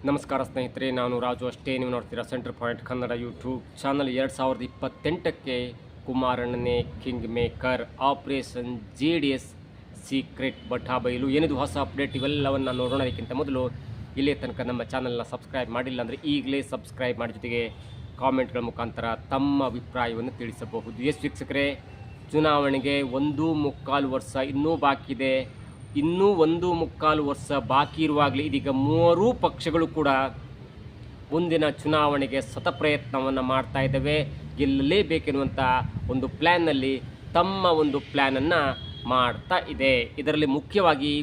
ನಮಸ್ಕಾರ ಸ್ನೇಹಿತರೆ, ನಾನು ರಾಜು. ಅಷ್ಟೇ ನೀವು ನೋಡ್ತೀರಾ Center Point Kannada YouTube channel. 2028ಕ್ಕೆ ಕುಮಾರಣ್ಣನೇ kingmaker, operation JDS secret ಬಟಾಬೈಲು, ಏನಿದು ಹೊಸ ಅಪ್ಡೇಟ್, ಇವೆಲ್ಲವನ್ನು ನೋಡೋಣ. ಅದಕ್ಕಿಂತ ಮೊದಲು ಇಲ್ಲೇ ತನಕ ನಮ್ಮ ಚಾನಲ್ನ ಸಬ್ಸ್ಕ್ರೈಬ್ ಮಾಡಿಲ್ಲ ಅಂದರೆ ಈಗಲೇ ಸಬ್ಸ್ಕ್ರೈಬ್ ಮಾಡಿ, ಜೊತೆಗೆ ಕಾಮೆಂಟ್ಗಳ ಮುಖಾಂತರ ತಮ್ಮ ಅಭಿಪ್ರಾಯವನ್ನು ತಿಳಿಸಬಹುದು. ಎಸ್ ವೀಕ್ಷಕರೇ, ಚುನಾವಣೆಗೆ 1.25 ವರ್ಷ ಇನ್ನೂ ಬಾಕಿ ಇದೆ. ಇನ್ನೂ 1.25 ವರ್ಷ ಬಾಕಿ ಇರುವಾಗಲೇ ಇದೀಗ ಮೂರೂ ಪಕ್ಷಗಳು ಕೂಡ ಮುಂದಿನ ಚುನಾವಣೆಗೆ ಪ್ರಯತ್ನವನ್ನು ಮಾಡ್ತಾ ಇದ್ದಾವೆ. ಗೆಲ್ಲಲೇಬೇಕೆನ್ನುವಂಥ ಒಂದು ಪ್ಲ್ಯಾನ್ನಲ್ಲಿ ತಮ್ಮ ಒಂದು ಪ್ಲ್ಯಾನನ್ನು ಮಾಡ್ತಾ ಇದೆ. ಇದರಲ್ಲಿ ಮುಖ್ಯವಾಗಿ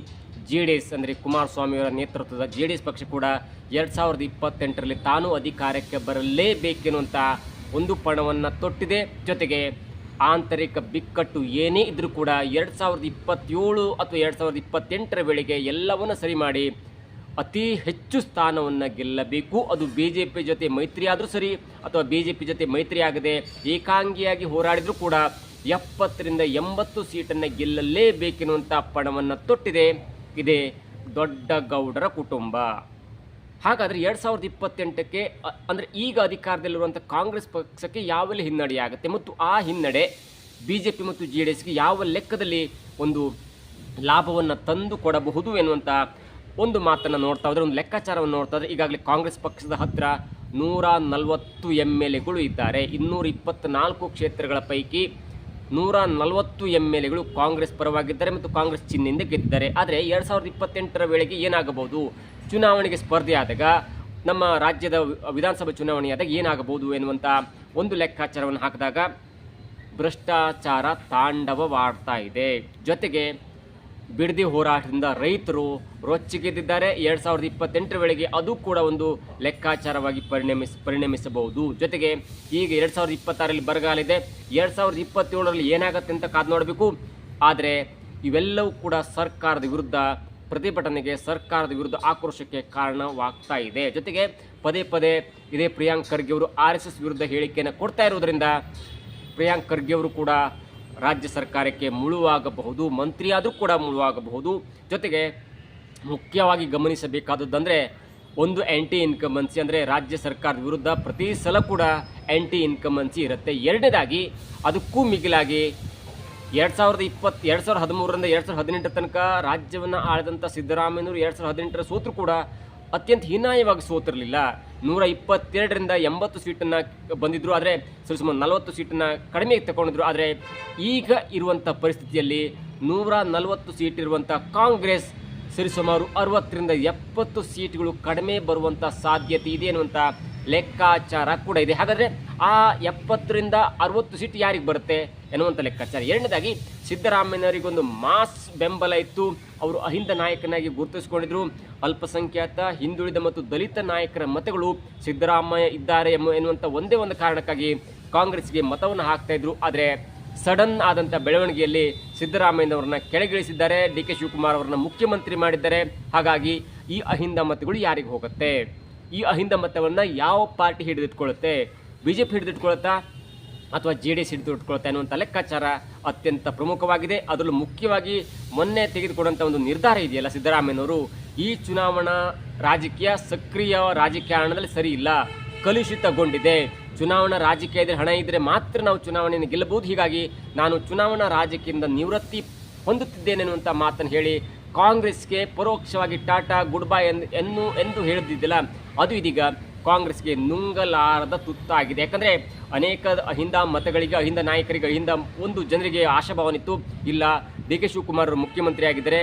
JDS ಅಂದರೆ ಕುಮಾರಸ್ವಾಮಿಯವರ ನೇತೃತ್ವದ JDS ಪಕ್ಷ ಕೂಡ 2028ರಲ್ಲಿ ತಾನು ಅಧಿಕಾರಕ್ಕೆ ಬರಲೇಬೇಕೆನ್ನುವಂಥ ಒಂದು ಪಣವನ್ನು ತೊಟ್ಟಿದೆ. ಜೊತೆಗೆ ಆಂತರಿಕ ಬಿಕ್ಕಟ್ಟು ಏನೇ ಇದ್ದರೂ ಕೂಡ 2027 ಅಥವಾ 2028ರ ವೇಳೆಗೆ ಎಲ್ಲವನ್ನು ಸರಿ ಮಾಡಿ ಅತಿ ಹೆಚ್ಚು ಸ್ಥಾನವನ್ನು ಗೆಲ್ಲಬೇಕು. ಅದು BJP ಜೊತೆ ಮೈತ್ರಿ ಆದರೂ ಸರಿ ಅಥವಾ BJP ಜೊತೆ ಮೈತ್ರಿ ಆಗದೆ ಏಕಾಂಗಿಯಾಗಿ ಹೋರಾಡಿದರೂ ಕೂಡ 70ರಿಂದ 80 ಸೀಟನ್ನು ಗೆಲ್ಲಲೇಬೇಕೆನ್ನುವಂಥ ಪಣವನ್ನು ತೊಟ್ಟಿದೆ ಇದೇ ದೊಡ್ಡ ಗೌಡರ ಕುಟುಂಬ. ಹಾಗಾದರೆ 2028ಕ್ಕೆ ಅಂದರೆ ಈಗ ಅಧಿಕಾರದಲ್ಲಿರುವಂಥ ಕಾಂಗ್ರೆಸ್ ಪಕ್ಷಕ್ಕೆ ಯಾವೆಲ್ಲ ಹಿನ್ನಡೆಯಾಗುತ್ತೆ ಮತ್ತು ಆ ಹಿನ್ನಡೆ BJP ಮತ್ತು JDSಗೆ ಯಾವ ಲೆಕ್ಕದಲ್ಲಿ ಒಂದು ಲಾಭವನ್ನು ತಂದು ಕೊಡಬಹುದು ಎನ್ನುವಂಥ ಒಂದು ಮಾತನ್ನು ನೋಡ್ತಾ ಹೋದರೆ, ಒಂದು ಲೆಕ್ಕಾಚಾರವನ್ನು ನೋಡ್ತಾ ಹೋದರೆ, ಈಗಾಗಲೇ ಕಾಂಗ್ರೆಸ್ ಪಕ್ಷದ ಹತ್ತಿರ 140 MLAಗಳು ಇದ್ದಾರೆ. 224 ಕ್ಷೇತ್ರಗಳ ಪೈಕಿ 140 MLAಗಳು ಕಾಂಗ್ರೆಸ್ ಪರವಾಗಿದ್ದಾರೆ ಮತ್ತು ಕಾಂಗ್ರೆಸ್ ಚಿಹ್ನೆಯಿಂದ ಗೆದ್ದಿದ್ದಾರೆ. ಆದರೆ 2028ರ ವೇಳೆಗೆ ಏನಾಗಬಹುದು, ಚುನಾವಣೆಗೆ ಸ್ಪರ್ಧೆಯಾದಾಗ, ನಮ್ಮ ರಾಜ್ಯದ ವಿಧಾನಸಭಾ ಚುನಾವಣೆಯಾದಾಗ ಏನಾಗಬಹುದು ಎನ್ನುವಂಥ ಒಂದು ಲೆಕ್ಕಾಚಾರವನ್ನು ಹಾಕಿದಾಗ ಭ್ರಷ್ಟಾಚಾರ ತಾಂಡವವಾಡ್ತಾ ಇದೆ. ಜೊತೆಗೆ ಬಿಡದಿ ಹೋರಾಟದಿಂದ ರೈತರು ರೊಚ್ಚಿಗೆದ್ದಿದ್ದಾರೆ. 2028ರ ವೇಳೆಗೆ ಅದು ಕೂಡ ಒಂದು ಲೆಕ್ಕಾಚಾರವಾಗಿ ಪರಿಣಮಿಸಬಹುದು. ಜೊತೆಗೆ ಈಗ 2026ರಲ್ಲಿ ಬರಗಾಲ ಇದೆ. 2027ರಲ್ಲಿ ಏನಾಗುತ್ತೆ ಅಂತ ಕಾದು ನೋಡಬೇಕು. ಆದರೆ ಇವೆಲ್ಲವೂ ಕೂಡ ಸರ್ಕಾರದ ವಿರುದ್ಧ ಪ್ರತಿಭಟನೆಗೆ, ಸರ್ಕಾರದ ವಿರುದ್ಧ ಆಕ್ರೋಶಕ್ಕೆ ಕಾರಣವಾಗ್ತಾ ಇದೆ. ಜೊತೆಗೆ ಪದೇ ಪದೇ ಇದೇ ಪ್ರಿಯಾಂಕ್ ಖರ್ಗೆ ಅವರು RSS ವಿರುದ್ಧ ಹೇಳಿಕೆಯನ್ನು ಕೊಡ್ತಾ ಇರುವುದರಿಂದ ಪ್ರಿಯಾಂಕ್ ಖರ್ಗೆ ಅವರು ಕೂಡ ರಾಜ್ಯ ಸರ್ಕಾರಕ್ಕೆ ಮುಳುವಾಗಬಹುದು, ಮಂತ್ರಿ ಆದರೂ ಕೂಡ ಮುಳುವಾಗಬಹುದು. ಜೊತೆಗೆ ಮುಖ್ಯವಾಗಿ ಗಮನಿಸಬೇಕಾದದ್ದಂದರೆ ಒಂದು ಆ್ಯಂಟಿ ಇನ್ಕಂಬನ್ಸಿ, ಅಂದರೆ ರಾಜ್ಯ ಸರ್ಕಾರದ ವಿರುದ್ಧ ಪ್ರತಿ ಸಲ ಕೂಡ ಆ್ಯಂಟಿ ಇನ್ಕಂಬನ್ಸಿ ಇರುತ್ತೆ. ಎರಡನೇದಾಗಿ ಅದಕ್ಕೂ ಮಿಗಿಲಾಗಿ 2013ರಿಂದ 2018 ತನಕ ರಾಜ್ಯವನ್ನು ಆಳಿದಂಥ ಸಿದ್ದರಾಮಯ್ಯನವರು 2018ರ ಸೋತರು ಕೂಡ ಅತ್ಯಂತ ಹೀನಾಯವಾಗಿ ಸೋತಿರಲಿಲ್ಲ. 122ರಿಂದ 80 ಸೀಟನ್ನು ಬಂದಿದ್ದರು, ಆದರೆ ಸುಮಾರು 40 ಸೀಟನ್ನು ಕಡಿಮೆ ತಗೊಂಡಿದ್ರು. ಆದರೆ ಈಗ ಇರುವಂಥ ಪರಿಸ್ಥಿತಿಯಲ್ಲಿ 140 ಸೀಟ್ ಇರುವಂಥ ಕಾಂಗ್ರೆಸ್ ಸರಿಸುಮಾರು 60ರಿಂದ 70 ಸೀಟ್ಗಳು ಕಡಿಮೆ ಬರುವಂಥ ಸಾಧ್ಯತೆ ಇದೆ ಎನ್ನುವಂಥ ಲೆಕ್ಕಾಚಾರ ಕೂಡ ಇದೆ. ಹಾಗಾದರೆ ಆ 70ರಿಂದ 60 ಸೀಟ್ ಯಾರಿಗೆ ಬರುತ್ತೆ ಎನ್ನುವಂಥ ಲೆಕ್ಕಾಚಾರ. ಎರಡನೇದಾಗಿ ಸಿದ್ದರಾಮಯ್ಯನವರಿಗೊಂದು ಮಾಸ್ ಬೆಂಬಲ ಇತ್ತು. ಅವರು ಅಹಿಂದ ನಾಯಕನಾಗಿ ಗುರುತಿಸಿಕೊಂಡಿದ್ರು. ಅಲ್ಪಸಂಖ್ಯಾತ, ಹಿಂದುಳಿದ ಮತ್ತು ದಲಿತ ನಾಯಕರ ಮತಗಳು ಸಿದ್ದರಾಮಯ್ಯ ಇದ್ದಾರೆ ಎನ್ನುವಂಥ ಒಂದೇ ಒಂದು ಕಾರಣಕ್ಕಾಗಿ ಕಾಂಗ್ರೆಸ್ಗೆ ಮತವನ್ನು ಹಾಕ್ತಾ ಇದ್ರು. ಆದರೆ ಸಡನ್ ಆದಂಥ ಬೆಳವಣಿಗೆಯಲ್ಲಿ ಸಿದ್ದರಾಮಯ್ಯನವ್ರನ್ನ ಕೆಳಗಿಳಿಸಿದ್ದಾರೆ, DK ಶಿವಕುಮಾರ್ ಅವರನ್ನ ಮುಖ್ಯಮಂತ್ರಿ ಮಾಡಿದ್ದಾರೆ. ಹಾಗಾಗಿ ಈ ಅಹಿಂದ ಮತಗಳು ಯಾರಿಗೆ ಹೋಗುತ್ತೆ, ಈ ಅಹಿಂದ ಮತವನ್ನು ಯಾವ ಪಾರ್ಟಿ ಹಿಡಿದಿಟ್ಕೊಳ್ಳುತ್ತೆ, BJP ಹಿಡಿದಿಟ್ಕೊಳ್ಳುತ್ತಾ ಅಥವಾ JDS ಹಿಡಿದಿಟ್ಕೊಳ್ಳುತ್ತೆ ಅನ್ನುವಂಥ ಲೆಕ್ಕಾಚಾರ ಅತ್ಯಂತ ಪ್ರಮುಖವಾಗಿದೆ. ಅದರಲ್ಲೂ ಮುಖ್ಯವಾಗಿ ಮೊನ್ನೆ ತೆಗೆದುಕೊಂಡಂಥ ಒಂದು ನಿರ್ಧಾರ ಇದೆಯಲ್ಲ ಸಿದ್ದರಾಮಯ್ಯನವರು, ಈ ಚುನಾವಣಾ ರಾಜಕೀಯ ಸಕ್ರಿಯ ರಾಜಕಾರಣದಲ್ಲಿ ಸರಿ ಇಲ್ಲ, ಕಲುಷಿತಗೊಂಡಿದೆ. ಚುನಾವಣಾ ರಾಜಕೀಯದಲ್ಲಿ ಹಣ ಇದ್ದರೆ ಮಾತ್ರ ನಾವು ಚುನಾವಣೆಯನ್ನು ಗೆಲ್ಲಬಹುದು. ಹೀಗಾಗಿ ನಾನು ಚುನಾವಣಾ ರಾಜಕೀಯದಿಂದ ನಿವೃತ್ತಿ ಹೊಂದುತ್ತಿದ್ದೇನೆ ಅನ್ನುವಂಥ ಮಾತನ್ನು ಹೇಳಿ ಕಾಂಗ್ರೆಸ್ಗೆ ಪರೋಕ್ಷವಾಗಿ ಟಾಟಾ ಗುಡ್ ಬೈ ಎಂದು ಹೇಳಿದ್ದಿದ್ದಿಲ್ಲ, ಅದು ಇದೀಗ ಕಾಂಗ್ರೆಸ್ಗೆ ನುಂಗಲಾರದ ತುತ್ತಾಗಿದೆ. ಯಾಕಂದರೆ ಅನೇಕ ಅಹಿಂದ ಮತಗಳಿಗೆ, ಅಹಿಂದ ನಾಯಕರಿಗೆ, ಅಹಿಂದ ಒಂದು ಜನರಿಗೆ ಆಶಾಭಾವನಿತ್ತು. ಇಲ್ಲ, DK ಶಿವಕುಮಾರ್ ಅವರು ಮುಖ್ಯಮಂತ್ರಿ ಆಗಿದ್ದರೆ,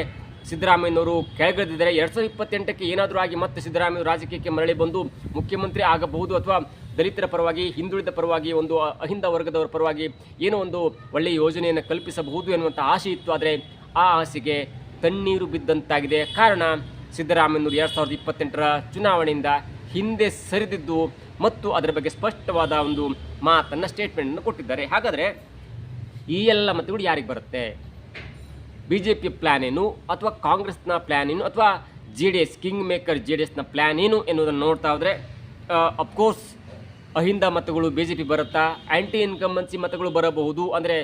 ಸಿದ್ದರಾಮಯ್ಯನವರು ಕೆಳಗಿಳಿದಿದ್ದಾರೆ, 2028ಕ್ಕೆ ಏನಾದರೂ ಆಗಿ ಮತ್ತೆ ಸಿದ್ದರಾಮಯ್ಯ ರಾಜಕೀಯಕ್ಕೆ ಮರಳಿ ಬಂದು ಮುಖ್ಯಮಂತ್ರಿ ಆಗಬಹುದು, ಅಥವಾ ದಲಿತರ ಪರವಾಗಿ, ಹಿಂದುಳಿದ ಪರವಾಗಿ, ಒಂದು ಅಹಿಂದ ವರ್ಗದವರ ಪರವಾಗಿ ಏನೋ ಒಂದು ಒಳ್ಳೆಯ ಯೋಜನೆಯನ್ನು ಕಲ್ಪಿಸಬಹುದು ಎನ್ನುವಂಥ ಆಸೆ ಇತ್ತು. ಆದರೆ ಆ ಆಸೆಗೆ ತಣ್ಣೀರು ಬಿದ್ದಂತಾಗಿದೆ. ಕಾರಣ ಸಿದ್ದರಾಮಯ್ಯನವರು 2028ರ ಚುನಾವಣೆಯಿಂದ ಹಿಂದೆ ಸರಿದಿದ್ದು ಮತ್ತು ಅದರ ಬಗ್ಗೆ ಸ್ಪಷ್ಟವಾದ ಒಂದು ಮಾತನ್ನು, ಸ್ಟೇಟ್ಮೆಂಟನ್ನು ಕೊಟ್ಟಿದ್ದಾರೆ. ಹಾಗಾದರೆ ಈ ಎಲ್ಲ ಮತಗಳು ಯಾರಿಗೆ ಬರುತ್ತೆ? BJP ಪ್ಲ್ಯಾನ್ ಏನು, ಅಥವಾ ಕಾಂಗ್ರೆಸ್ನ ಪ್ಲ್ಯಾನ್ ಏನು, ಅಥವಾ JDS ಕಿಂಗ್ ಮೇಕರ್ JDSನ ಪ್ಲ್ಯಾನ್ ಏನು ಎನ್ನುವುದನ್ನು ನೋಡ್ತಾ ಹೋದರೆ, ಅಫ್ಕೋರ್ಸ್ ಅಹಿಂದ ಮತಗಳು BJP ಬರುತ್ತಾ, ಆ್ಯಂಟಿ ಇನ್ಕಂಬನ್ಸಿ ಮತಗಳು ಬರಬಹುದು. ಅಂದರೆ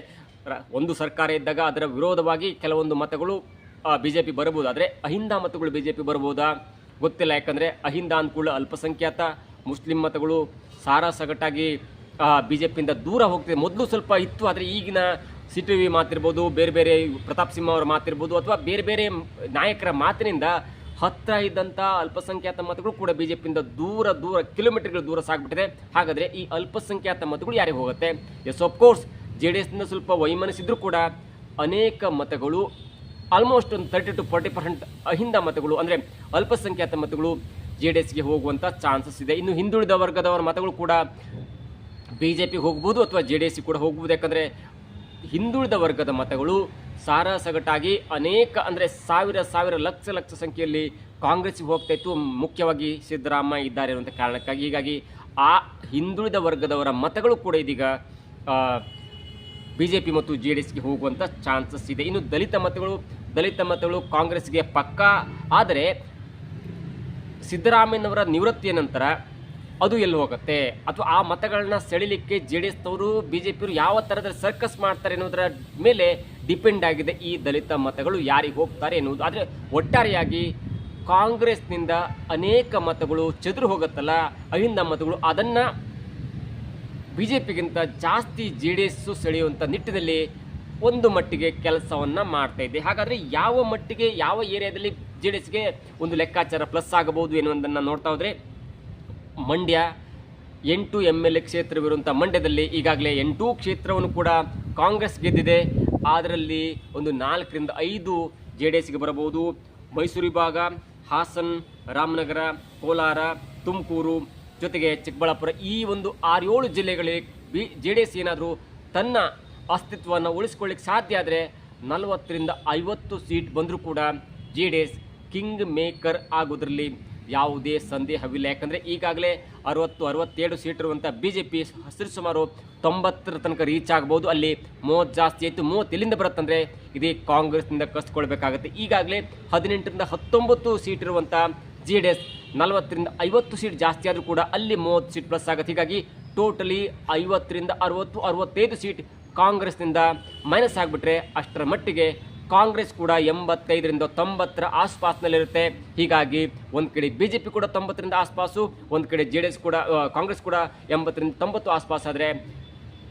ಒಂದು ಸರ್ಕಾರ ಇದ್ದಾಗ ಅದರ ವಿರೋಧವಾಗಿ ಕೆಲವೊಂದು ಮತಗಳು BJP ಬರಬಹುದಾದರೆ ಅಹಿಂದ ಮತಗಳು BJP ಬರಬಹುದಾ? ಗೊತ್ತಿಲ್ಲ. ಯಾಕಂದರೆ ಅಹಿಂದ ಅಂದ್ಕೂಡ ಅಲ್ಪಸಂಖ್ಯಾತ ಮುಸ್ಲಿಂ ಮತಗಳು ಸಾರಾಸಗಟಾಗಿ ಬಿ ಜೆ ಪಿಯಿಂದ ದೂರ ಹೋಗ್ತಿದೆ. ಮೊದಲು ಸ್ವಲ್ಪ ಇತ್ತು, ಆದರೆ ಈಗಿನ ಸಿ ಟಿ ವಿ ಮಾತಿರ್ಬೋದು, ಬೇರೆ ಬೇರೆ ಪ್ರತಾಪ್ ಸಿಂಹ ಅವರ ಮಾತಿರ್ಬೋದು, ಅಥವಾ ಬೇರೆ ಬೇರೆ ನಾಯಕರ ಮಾತಿನಿಂದ ಹತ್ತಿರ ಇದ್ದಂಥ ಅಲ್ಪಸಂಖ್ಯಾತ ಮತಗಳು ಕೂಡ ಬಿ ಜೆ ಪಿಯಿಂದ ದೂರ ದೂರ ಕಿಲೋಮೀಟರ್ಗಳು ದೂರ ಸಾಗ್ಬಿಟ್ಟಿದೆ. ಹಾಗಾದರೆ ಈ ಅಲ್ಪಸಂಖ್ಯಾತ ಮತಗಳು ಯಾರಿಗೆ ಹೋಗುತ್ತೆ? ಎಸ್, ಆಫ್ಕೋರ್ಸ್ ಜೆ ಡಿ ಎಸ್ನಿಂದ ಸ್ವಲ್ಪ ವೈಮನಸ್ಸಿದ್ರೂ ಕೂಡ ಅನೇಕ ಮತಗಳು ಆಲ್ಮೋಸ್ಟ್ ಒಂದು 30 to 40% ಅಹಿಂದ ಮತಗಳು ಅಂದರೆ ಅಲ್ಪಸಂಖ್ಯಾತ ಮತಗಳು ಜೆ ಡಿ ಎಸ್ಗೆ ಹೋಗುವಂಥ ಚಾನ್ಸಸ್ ಇದೆ. ಇನ್ನು ಹಿಂದುಳಿದ ವರ್ಗದವರ ಮತಗಳು ಕೂಡ ಬಿ ಜೆ ಪಿಗೆ ಹೋಗ್ಬೋದು ಅಥವಾ ಜೆ ಡಿ ಎಸ್ಗೆ ಕೂಡ ಹೋಗ್ಬೋದು. ಯಾಕಂದರೆ ಹಿಂದುಳಿದ ವರ್ಗದ ಮತಗಳು ಸಾರಾಸಗಟಾಗಿ ಅನೇಕ ಅಂದರೆ ಸಾವಿರ ಲಕ್ಷ ಸಂಖ್ಯೆಯಲ್ಲಿ ಕಾಂಗ್ರೆಸ್ಗೆ ಹೋಗ್ತಾಯಿತ್ತು, ಮುಖ್ಯವಾಗಿ ಸಿದ್ದರಾಮಯ್ಯ ಇದ್ದಾರೆ ಅನ್ನುವಂಥ ಕಾರಣಕ್ಕಾಗಿ. ಹೀಗಾಗಿ ಆ ಹಿಂದುಳಿದ ವರ್ಗದವರ ಮತಗಳು ಕೂಡ ಇದೀಗ ಬಿ ಜೆ ಪಿ ಮತ್ತು ಜೆ ಡಿ ಎಸ್ಗೆ ಹೋಗುವಂಥ ಚಾನ್ಸಸ್ ಇದೆ. ಇನ್ನು ದಲಿತ ಮತಗಳು ಕಾಂಗ್ರೆಸ್ಗೆ ಪಕ್ಕಾ. ಆದರೆ ಸಿದ್ದರಾಮಯ್ಯನವರ ನಿವೃತ್ತಿಯ ನಂತರ ಅದು ಎಲ್ಲಿ ಹೋಗುತ್ತೆ ಅಥವಾ ಆ ಮತಗಳನ್ನ ಸೆಳಿಲಿಕ್ಕೆ ಜೆ ಡಿ ಎಸ್ನವರು ಬಿ ಜೆ ಪಿಯವರು ಯಾವ ಥರದ ಸರ್ಕಸ್ ಮಾಡ್ತಾರೆ ಅನ್ನೋದರ ಮೇಲೆ ಡಿಪೆಂಡ್ ಆಗಿದೆ ಈ ದಲಿತ ಮತಗಳು ಯಾರಿಗೆ ಹೋಗ್ತಾರೆ ಎನ್ನುವುದು. ಆದರೆ ಒಟ್ಟಾರೆಯಾಗಿ ಕಾಂಗ್ರೆಸ್ನಿಂದ ಅನೇಕ ಮತಗಳು ಚದುರು ಹೋಗುತ್ತಲ್ಲ ಅಹಿಂದ ಮತಗಳು, ಅದನ್ನು ಬಿ ಜೆ ಪಿಗಿಂತ ಜಾಸ್ತಿ ಜೆ ಡಿ ಎಸ್ಸು ಸೆಳೆಯುವಂಥ ನಿಟ್ಟಿನಲ್ಲಿ ಒಂದು ಮಟ್ಟಿಗೆ ಕೆಲಸವನ್ನು ಮಾಡ್ತಾ ಇದೆ. ಹಾಗಾದರೆ ಯಾವ ಮಟ್ಟಿಗೆ ಯಾವ ಏರಿಯಾದಲ್ಲಿ ಜೆ ಡಿ ಎಸ್ಗೆ ಒಂದು ಲೆಕ್ಕಾಚಾರ ಪ್ಲಸ್ ಆಗಬಹುದು ಎನ್ನುವುದನ್ನು ನೋಡ್ತಾ ಹೋದರೆ, ಮಂಡ್ಯ 8 MLA ಕ್ಷೇತ್ರವಿರುವಂಥ ಮಂಡ್ಯದಲ್ಲಿ ಈಗಾಗಲೇ 8 ಕ್ಷೇತ್ರವನ್ನು ಕೂಡ ಕಾಂಗ್ರೆಸ್ ಗೆದ್ದಿದೆ. ಅದರಲ್ಲಿ ಒಂದು 4 ರಿಂದ 5 ಜೆ ಡಿ ಎಸ್ಗೆ ಬರಬಹುದು. ಮೈಸೂರು ವಿಭಾಗ, ಹಾಸನ್, ರಾಮನಗರ, ಕೋಲಾರ, ತುಮಕೂರು ಜೊತೆಗೆ ಚಿಕ್ಕಬಳ್ಳಾಪುರ, ಈ ಒಂದು 6-7 ಜಿಲ್ಲೆಗಳಿಗೆ ಜೆ ಡಿ ಎಸ್ ಏನಾದರೂ ತನ್ನ ಅಸ್ತಿತ್ವವನ್ನು ಉಳಿಸ್ಕೊಳ್ಳಿಕ್ಕೆ ಸಾಧ್ಯ ಆದರೆ 40 ರಿಂದ 50 ಸೀಟ್ ಬಂದರೂ ಕೂಡ J D S kingmaker ಆಗೋದ್ರಲ್ಲಿ ಯಾವುದೇ ಸಂದೇಹವಿಲ್ಲ. ಯಾಕಂದರೆ ಈಗಾಗಲೇ 60-67 ಸೀಟ್ ಇರುವಂಥ ಬಿ ಜೆ ಪಿ ಸುಮಾರು 90 ತನಕ ರೀಚ್ ಆಗ್ಬೋದು. ಅಲ್ಲಿ 30 ಜಾಸ್ತಿ ಆಯಿತು. 30 ಎಲ್ಲಿಂದ ಬರುತ್ತಂದರೆ ಇದೇ ಕಾಂಗ್ರೆಸ್ನಿಂದ ಕಸ್ಕೊಳ್ಬೇಕಾಗುತ್ತೆ. ಈಗಾಗಲೇ 18 ರಿಂದ 19 ಸೀಟ್ ಇರುವಂಥ ಜೆ ಡಿ ಎಸ್ 40 ರಿಂದ 50 ಸೀಟ್ ಜಾಸ್ತಿ ಆದರೂ ಕೂಡ ಅಲ್ಲಿ 30 ಸೀಟ್ ಪ್ಲಸ್ ಆಗುತ್ತೆ. ಹೀಗಾಗಿ ಟೋಟಲಿ 50 ರಿಂದ 60-65 ಸೀಟ್ ಕಾಂಗ್ರೆಸ್ನಿಂದ ಮೈನಸ್ ಆಗಿಬಿಟ್ರೆ ಅಷ್ಟರ ಮಟ್ಟಿಗೆ ಕಾಂಗ್ರೆಸ್ ಕೂಡ 85 ರಿಂದ 90 ಆಸ್ಪಾಸ್ನಲ್ಲಿರುತ್ತೆ. ಹೀಗಾಗಿ ಒಂದು ಕಡೆ ಬಿ ಜೆ ಪಿ ಕೂಡ 90 ರಿಂದ ಆಸ್ಪಾಸು, ಒಂದು ಕಡೆ ಜೆ ಡಿ ಎಸ್ ಕೂಡ ಕಾಂಗ್ರೆಸ್ ಕೂಡ 80 ರಿಂದ 90 ಆಸ್ಪಾಸ್ ಆದರೆ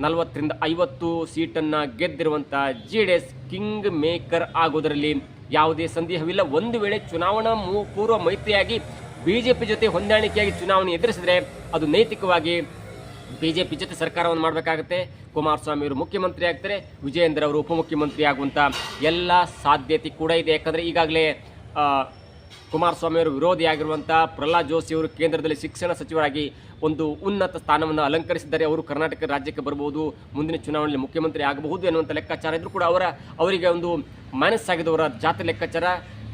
40 ರಿಂದ 50 ಸೀಟನ್ನು ಗೆದ್ದಿರುವಂಥ J D S kingmaker ಆಗೋದರಲ್ಲಿ ಯಾವುದೇ ಸಂದೇಹವಿಲ್ಲ. ಒಂದು ವೇಳೆ ಚುನಾವಣಾ ಪೂರ್ವ ಮೈತ್ರಿಯಾಗಿ ಬಿ ಜೆ ಪಿ ಜೊತೆ ಹೊಂದಾಣಿಕೆಯಾಗಿ ಚುನಾವಣೆ ಎದುರಿಸಿದರೆ ಅದು ನೈತಿಕವಾಗಿ ಬಿ ಜೆ ಪಿ ಜೊತೆ ಸರ್ಕಾರವನ್ನು ಮಾಡಬೇಕಾಗುತ್ತೆ. ಕುಮಾರಸ್ವಾಮಿ ಅವರು ಮುಖ್ಯಮಂತ್ರಿ ಆಗ್ತಾರೆ, ವಿಜಯೇಂದ್ರ ಅವರು ಉಪಮುಖ್ಯಮಂತ್ರಿ ಆಗುವಂಥ ಎಲ್ಲ ಸಾಧ್ಯತೆ ಕೂಡ ಇದೆ. ಯಾಕಂದರೆ ಈಗಾಗಲೇ ಕುಮಾರಸ್ವಾಮಿ ಅವರು ವಿರೋಧಿಯಾಗಿರುವಂಥ ಪ್ರಹ್ಲಾದ್ ಜೋಶಿ ಅವರು ಕೇಂದ್ರದಲ್ಲಿ ಶಿಕ್ಷಣ ಸಚಿವರಾಗಿ ಒಂದು ಉನ್ನತ ಸ್ಥಾನವನ್ನು ಅಲಂಕರಿಸಿದ್ದಾರೆ. ಅವರು ಕರ್ನಾಟಕ ರಾಜ್ಯಕ್ಕೆ ಬರಬಹುದು, ಮುಂದಿನ ಚುನಾವಣೆಯಲ್ಲಿ ಮುಖ್ಯಮಂತ್ರಿ ಆಗಬಹುದು ಎನ್ನುವಂಥ ಲೆಕ್ಕಾಚಾರ ಇದ್ದರೂ ಕೂಡ ಅವರಿಗೆ ಒಂದು ಮೈನಸ್ ಆಗಿದವರ ಜಾತಿ ಲೆಕ್ಕಾಚಾರ.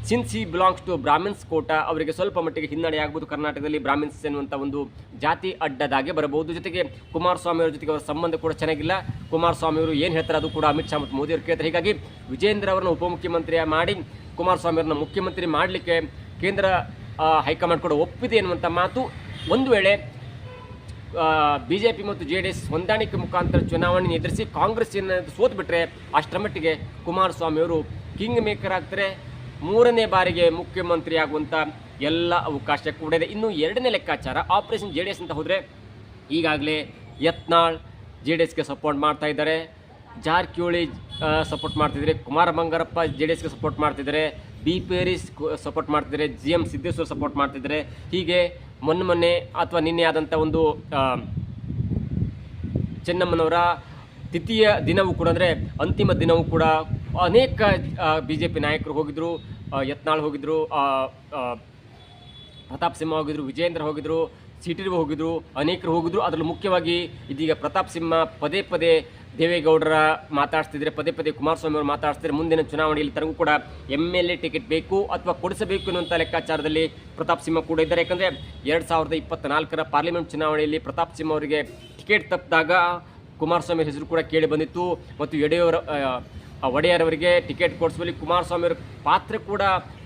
Since he belongs to Brahmins quota, ಅವರಿಗೆ ಸ್ವಲ್ಪ ಮಟ್ಟಿಗೆ ಹಿನ್ನಡೆ ಆಗ್ಬೋದು. ಕರ್ನಾಟಕದಲ್ಲಿ ಬ್ರಾಹ್ಮಿನ್ಸ್ ಎನ್ನುವಂಥ ಒಂದು ಜಾತಿ ಅಡ್ಡದಾಗೆ ಬರಬಹುದು. ಜೊತೆಗೆ ಕುಮಾರಸ್ವಾಮಿ ಅವರ ಜೊತೆಗೆ ಅವರ ಸಂಬಂಧ ಕೂಡ ಚೆನ್ನಾಗಿಲ್ಲ. ಕುಮಾರಸ್ವಾಮಿ ಅವರು ಏನು ಹೇಳ್ತಾರೆ ಅದು ಕೂಡ ಅಮಿತ್ ಶಾ ಮತ್ತು ಮೋದಿ ಅವರು ಕೇಳ್ತಾರೆ. ಹೀಗಾಗಿ ವಿಜೇಂದ್ರ ಅವರನ್ನು ಉಪಮುಖ್ಯಮಂತ್ರಿ ಮಾಡಿ ಕುಮಾರಸ್ವಾಮಿ ಅವರನ್ನ ಮುಖ್ಯಮಂತ್ರಿ ಮಾಡಲಿಕ್ಕೆ ಕೇಂದ್ರ ಹೈಕಮಾಂಡ್ ಕೂಡ ಒಪ್ಪಿದೆ ಎನ್ನುವಂಥ ಮಾತು. ಒಂದು ವೇಳೆ ಬಿ ಜೆ ಪಿ ಮತ್ತು ಜೆ ಡಿ ಎಸ್ ಹೊಂದಾಣಿಕೆ ಮುಖಾಂತರ ಚುನಾವಣೆ ಎದುರಿಸಿ ಕಾಂಗ್ರೆಸ್ ಏನಾದರೂ ಸೋತು ಬಿಟ್ಟರೆ ಅಷ್ಟರ ಮಟ್ಟಿಗೆ ಕುಮಾರಸ್ವಾಮಿ ಅವರು ಕಿಂಗ್ ಮೇಕರ್ ಆಗ್ತಾರೆ, 3ನೇ ಬಾರಿಗೆ ಮುಖ್ಯಮಂತ್ರಿ ಆಗುವಂಥ ಎಲ್ಲ ಅವಕಾಶ ಕೂಡ ಇದೆ. ಇನ್ನು 2ನೇ ಲೆಕ್ಕಾಚಾರ ಆಪರೇಷನ್ ಜೆ ಡಿ ಎಸ್ ಅಂತ ಹೋದರೆ ಈಗಾಗಲೇ ಯತ್ನಾಳ್ ಜೆ ಡಿ ಎಸ್ಗೆ ಸಪೋರ್ಟ್ ಮಾಡ್ತಾ ಇದ್ದಾರೆ, ಜಾರಕಿಹೊಳಿ ಸಪೋರ್ಟ್ ಮಾಡ್ತಿದ್ದಾರೆ, ಕುಮಾರ ಬಂಗಾರಪ್ಪ ಜೆ ಡಿ ಎಸ್ಗೆ ಸಪೋರ್ಟ್ ಮಾಡ್ತಿದ್ದಾರೆ, ಬಿ ಪೇರಿಸ್ ಸಪೋರ್ಟ್ ಮಾಡ್ತಿದ್ದಾರೆ, ಜಿ ಎಮ್ ಸಿದ್ದೇಶ್ವರ್ ಸಪೋರ್ಟ್ ಮಾಡ್ತಿದ್ದಾರೆ. ಹೀಗೆ ಮೊನ್ನೆ ಅಥವಾ ನಿನ್ನೆ ಆದಂಥ ಒಂದು ಚೆನ್ನಮ್ಮನವರ ತಿಥಿಯ ದಿನವೂ ಕೂಡ ಅಂದರೆ ಅಂತಿಮ ದಿನವೂ ಕೂಡ ಅನೇಕ ಬಿ ಜೆ ಪಿ ನಾಯಕರು ಹೋಗಿದ್ದರು. ಯತ್ನಾಳ್ ಹೋಗಿದ್ದರು, ಪ್ರತಾಪ್ ಸಿಂಹ ಹೋಗಿದ್ದರು, ವಿಜಯೇಂದ್ರ ಹೋಗಿದ್ದರು, ಸಿ ಟಿ ರವಿ ಹೋಗಿದ್ದರು, ಅನೇಕರು ಹೋಗಿದ್ದರು. ಅದರಲ್ಲೂ ಮುಖ್ಯವಾಗಿ ಇದೀಗ ಪ್ರತಾಪ್ ಸಿಂಹ ಪದೇ ದೇವೇಗೌಡರ ಮಾತಾಡ್ತಿದ್ರೆ, ಪದೇ ಕುಮಾರಸ್ವಾಮಿ ಅವರು ಮಾತಾಡ್ತಿದ್ರೆ ಮುಂದಿನ ಚುನಾವಣೆಯಲ್ಲಿ ತನಗೂ ಕೂಡ MLA ಟಿಕೆಟ್ ಬೇಕು ಅಥವಾ ಕೊಡಿಸಬೇಕು ಎನ್ನುವಂಥ ಲೆಕ್ಕಾಚಾರದಲ್ಲಿ ಪ್ರತಾಪ್ ಸಿಂಹ ಕೂಡ ಇದ್ದಾರೆ. ಯಾಕಂದರೆ 2024ರ ಪಾರ್ಲಿಮೆಂಟ್ ಚುನಾವಣೆಯಲ್ಲಿ ಪ್ರತಾಪ್ ಸಿಂಹ ಅವರಿಗೆ ಟಿಕೆಟ್ ತಪ್ಪಿದಾಗ ಕುಮಾರಸ್ವಾಮಿ ಹೆಸರು ಕೂಡ ಕೇಳಿ ಬಂದಿತ್ತು ಮತ್ತು ಒಡೆಯರ್ ಅವರಿಗೆ ಟಿಕೆಟ್ ಕೊಡಿಸುವಲ್ಲಿ ಕುಮಾರಸ್ವಾಮಿ ಅವರ ಪಾತ್ರ ಕೂಡ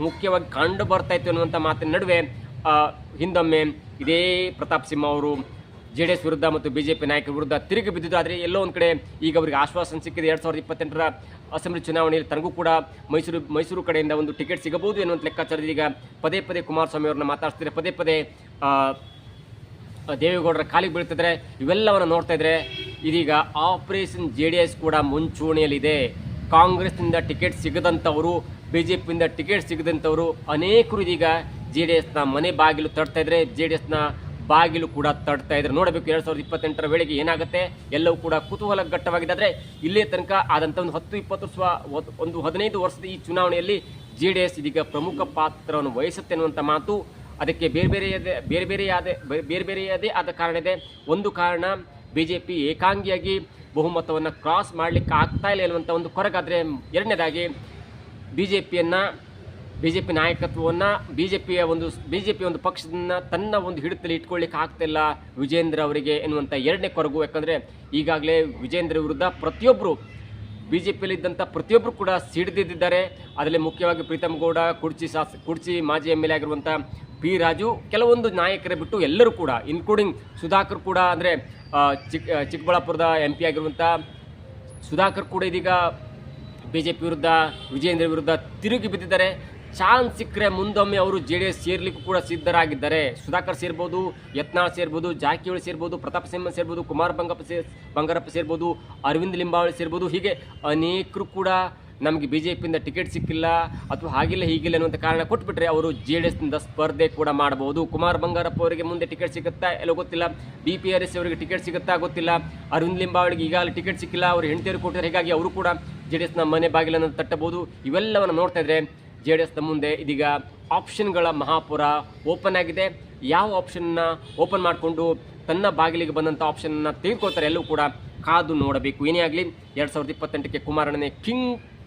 ಮುಖ್ಯವಾಗಿ ಕಂಡು ಬರ್ತಾ ಇತ್ತು ಅನ್ನುವಂಥ ಮಾತಿನ ನಡುವೆ ಹಿಂದೊಮ್ಮೆ ಇದೇ ಪ್ರತಾಪ್ ಸಿಂಹ ಅವರು JDS ವಿರುದ್ಧ ಮತ್ತು ಬಿಜೆಪಿ ನಾಯಕರ ವಿರುದ್ಧ ತಿರುಗಿ ಬಿದ್ದಿದ್ದು. ಆದರೆ ಎಲ್ಲೋ ಒಂದು ಕಡೆ ಈಗ ಅವರಿಗೆ ಆಶ್ವಾಸನೆ ಸಿಕ್ಕಿದೆ. 2028ರ ಅಸೆಂಬ್ಲಿ ಚುನಾವಣೆಯಲ್ಲಿ ತನಗೂ ಕೂಡ ಮೈಸೂರು ಕಡೆಯಿಂದ ಒಂದು ಟಿಕೆಟ್ ಸಿಗಬಹುದು ಎನ್ನುವಂಥ ಲೆಕ್ಕಾಚಾರದಲ್ಲಿ ಈಗ ಪದೇ ಪದೇ ಕುಮಾರಸ್ವಾಮಿ ಅವರನ್ನ ಮಾತಾಡ್ತಿದ್ದಾರೆ, ಪದೇ ಪದೇ ದೇವೇಗೌಡರ ಕಾಲಿಗೆ ಬೀಳ್ತಿದ್ರೆ. ಇವೆಲ್ಲವನ್ನು ನೋಡ್ತಾ ಇದ್ರೆ ಇದೀಗ ಆಪರೇಷನ್ JDS ಕೂಡ ಮುಂಚೂಣಿಯಲ್ಲಿದೆ. ಕಾಂಗ್ರೆಸ್ನಿಂದ ಟಿಕೆಟ್ ಸಿಗದಂಥವರು, ಬಿಜೆಪಿಯಿಂದ ಟಿಕೆಟ್ ಸಿಗದಂಥವರು ಅನೇಕರು ಇದೀಗ JDSನ ಮನೆ ಬಾಗಿಲು ತಡ್ತಾ ಇದ್ರೆ, JDSನ ಬಾಗಿಲು ಕೂಡ ತಡ್ತಾ ಇದ್ರೆ. ನೋಡಬೇಕು 2028ರ ವೇಳೆಗೆ ಏನಾಗುತ್ತೆ, ಎಲ್ಲವೂ ಕೂಡ ಕುತೂಹಲಘಟ್ಟವಾಗಿದೆ. ಆದರೆ ಇಲ್ಲೇ ತನಕ ಆದಂಥ ಒಂದು 10-20 ವರ್ಷ, ಒಂದು 15 ವರ್ಷದ ಈ ಚುನಾವಣೆಯಲ್ಲಿ JDS ಇದೀಗ ಪ್ರಮುಖ ಪಾತ್ರವನ್ನು ವಹಿಸುತ್ತೆ ಅನ್ನುವಂಥ ಮಾತು. ಅದಕ್ಕೆ ಬೇರೆ ಬೇರೆಯದೇ ಆದ ಕಾರಣ ಇದೆ. ಒಂದು ಕಾರಣ ಬಿಜೆಪಿ ಏಕಾಂಗಿಯಾಗಿ ಬಹುಮತವನ್ನು ಕ್ರಾಸ್ ಮಾಡಲಿಕ್ಕೆ ಆಗ್ತಾ ಇಲ್ಲ ಎನ್ನುವಂಥ ಒಂದು ಕೊರಗಾದರೆ, ಎರಡನೇದಾಗಿ ಬಿಜೆಪಿ ನಾಯಕತ್ವವನ್ನು ಬಿಜೆಪಿ ಒಂದು ಪಕ್ಷದನ್ನ ತನ್ನ ಒಂದು ಹಿಡಿತಲ್ಲಿ ಇಟ್ಕೊಳ್ಳಿಕ್ಕೆ ಆಗ್ತಿಲ್ಲ ವಿಜೇಂದ್ರ ಅವರಿಗೆ ಎನ್ನುವಂಥ ಎರಡನೇ ಕೊರಗು. ಯಾಕಂದರೆ ಈಗಾಗಲೇ ವಿಜೇಂದ್ರ ವಿರುದ್ಧ ಬಿಜೆಪಿಯಲ್ಲಿ ಇದ್ದಂಥ ಪ್ರತಿಯೊಬ್ಬರು ಕೂಡ ಸಿಡಿದಿದ್ದಾರೆ. ಅದರಲ್ಲಿ ಮುಖ್ಯವಾಗಿ ಪ್ರೀತಮ್ ಗೌಡ, ಕುಡ್ಚಿ ಮಾಜಿ MLA ಆಗಿರುವಂಥ P. ರಾಜು, ಕೆಲವೊಂದು ನಾಯಕರೇ ಬಿಟ್ಟು ಎಲ್ಲರೂ ಕೂಡ, ಇನ್ಕ್ಲೂಡಿಂಗ್ ಸುಧಾಕರ್ ಕೂಡ, ಅಂದರೆ ಚಿಕ್ಕಬಳ್ಳಾಪುರದ MP ಆಗಿರುವಂಥ ಸುಧಾಕರ್ ಕೂಡ ಇದೀಗ ಬಿಜೆಪಿ ವಿರುದ್ಧ, ವಿಜೇಂದ್ರ ವಿರುದ್ಧ ತಿರುಗಿ ಬಿದ್ದಿದ್ದಾರೆ. ಚಾನ್ಸ್ ಸಿಕ್ಕರೆ ಮುಂದೊಮ್ಮೆ ಅವರು JDS ಸೇರ್ಲಿಕ್ಕೂ ಕೂಡ ಸಿದ್ಧರಾಗಿದ್ದಾರೆ. ಸುಧಾಕರ್ ಸೇರ್ಬೋದು, ಯತ್ನಾಳ್ ಸೇರ್ಬೋದು, ಜಾರಕಿಹೊಳಿ ಸೇರ್ಬೋದು, ಪ್ರತಾಪ್ ಸಿಂಹ ಸೇರ್ಬೋದು, ಕುಮಾರ್ ಬಂಗಾರಪ್ಪ ಸೇರ್ಬೋದು, ಅರವಿಂದ್ ಲಿಂಬಾವಳಿ ಸೇರ್ಬೋದು. ಹೀಗೆ ಅನೇಕರು ಕೂಡ ನಮಗೆ ಬಿಜೆಪಿಯಿಂದ ಟಿಕೆಟ್ ಸಿಕ್ಕಿಲ್ಲ ಅಥವಾ ಹಾಗಿಲ್ಲ ಹೀಗಿಲ್ಲ ಅನ್ನುವಂಥ ಕಾರಣ ಕೊಟ್ಬಿಟ್ರೆ ಅವರು JDSನಿಂದ ಸ್ಪರ್ಧೆ ಕೂಡ ಮಾಡಬಹುದು. ಕುಮಾರ್ ಬಂಗಾರಪ್ಪ ಅವರಿಗೆ ಮುಂದೆ ಟಿಕೆಟ್ ಸಿಗುತ್ತಾ ಎಲ್ಲೋ ಗೊತ್ತಿಲ್ಲ, BPRS ಅವರಿಗೆ ಟಿಕೆಟ್ ಸಿಗುತ್ತಾ ಗೊತ್ತಿಲ್ಲ, ಅರವಿಂದ್ ಲಿಂಬಾವಳಿಗೆ ಈಗಾಗಲೇ ಟಿಕೆಟ್ ಸಿಕ್ಕಿಲ್ಲ, ಅವರು ಹೆಂಡತಿಯವರು ಕೊಟ್ಟಿದ್ದಾರೆ. ಹೀಗಾಗಿ ಅವರು ಕೂಡ JDSನ ಮನೆ ಬಾಗಿಲನ್ನು ತಟ್ಟಬಹುದು. ಇವೆಲ್ಲವನ್ನು ನೋಡ್ತಾ ಇದ್ರೆ JDSನ ಮುಂದೆ ಇದೀಗ ಆಪ್ಷನ್ಗಳ ಮಹಾಪುರ ಓಪನ್ ಆಗಿದೆ. ಯಾವ ಆಪ್ಷನ್ನ ಓಪನ್ ಮಾಡಿಕೊಂಡು ತನ್ನ ಬಾಗಿಲಿಗೆ ಬಂದಂಥ ಆಪ್ಷನ್ನ ತೆಗೆದುಕೊಳ್ತಾರೆ ಎಲ್ಲವೂ ಕೂಡ ಕಾದು ನೋಡಬೇಕು. ಏನೇ ಆಗಲಿ 2028ಕ್ಕೆ ಕುಮಾರಣ್ಣನೇ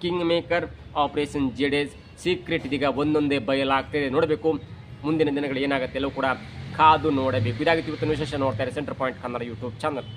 kingmaker. Operation JDS secret ಇದೀಗ ಒಂದೊಂದೇ ಬಯಲಾಗ್ತಿದೆ. ನೋಡಬೇಕು ಮುಂದಿನ ದಿನಗಳು ಏನಾಗುತ್ತೆ ಎಲ್ಲವೂ ಕೂಡ ಕಾದು ನೋಡಬೇಕು. ಇದಾಗಿತ್ತು ಇವತ್ತಿನ ವಿಶೇಷ. ನೋಡ್ತಾರೆ centre Point Kannada YouTube channel.